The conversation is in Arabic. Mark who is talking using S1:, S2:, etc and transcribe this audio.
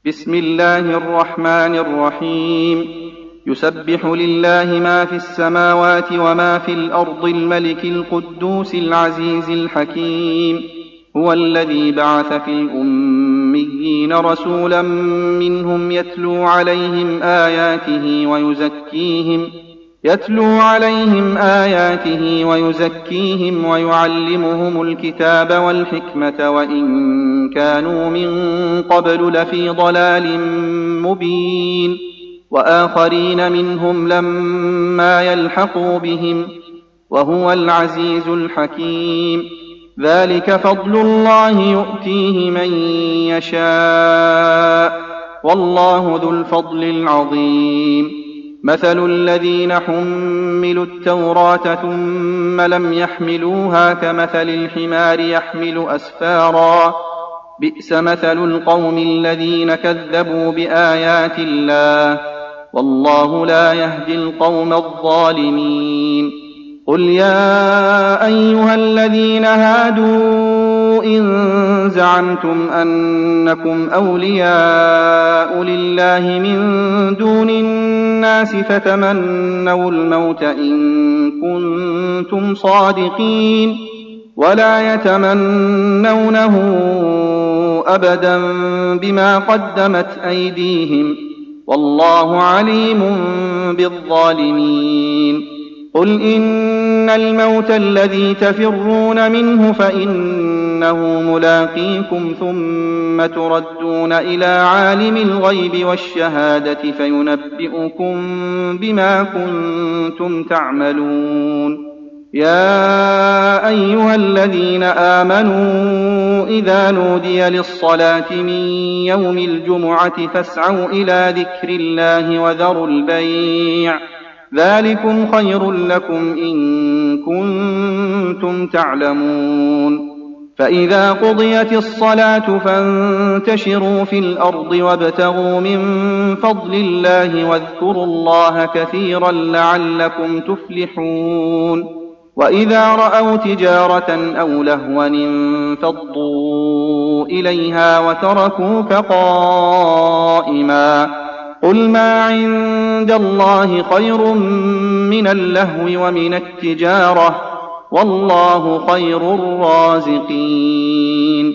S1: بسم الله الرحمن الرحيم. يسبح لله ما في السماوات وما في الأرض الملك القدوس العزيز الحكيم. هو الذي بعث في الأميين رسولا منهم يتلو عليهم آياته ويزكيهم ويعلمهم الكتاب والحكمة وإن كانوا من قبل لفي ضلال مبين. وآخرين منهم لما يلحقوا بهم وهو العزيز الحكيم. ذلك فضل الله يؤتيه من يشاء والله ذو الفضل العظيم. مثل الذين حملوا التوراة ثم لم يحملوها كمثل الحمار يحمل أسفارا بئس مثل القوم الذين كذبوا بآيات الله والله لا يهدي القوم الظالمين. قل يا أيها الذين هادوا إن زعمتم أنكم أولياء لله من دون الناس فتمنوا الموت إن كنتم صادقين ولا يتمنونه أبدا بما قدمت أيديهم والله عليم بالظالمين. قل إن الموت الذي تفرون منه فإنه ملاقيكم ثم تردون إلى عالم الغيب والشهادة فينبئكم بما كنتم تعملون. يا أيها الذين آمنوا إذا نودي للصلاة من يوم الجمعة فاسعوا إلى ذكر الله وذروا البيع ذلكم خير لكم إن كنتم تعلمون. فإذا قضيت الصلاة فانتشروا في الأرض وابتغوا من فضل الله واذكروا الله كثيرا لعلكم تفلحون. وإذا رأوا تجارة أو لهوا انفضوا إليها وتركوك قائما قل ما عند الله خير من اللهو ومن التجارة والله خير الرازقين.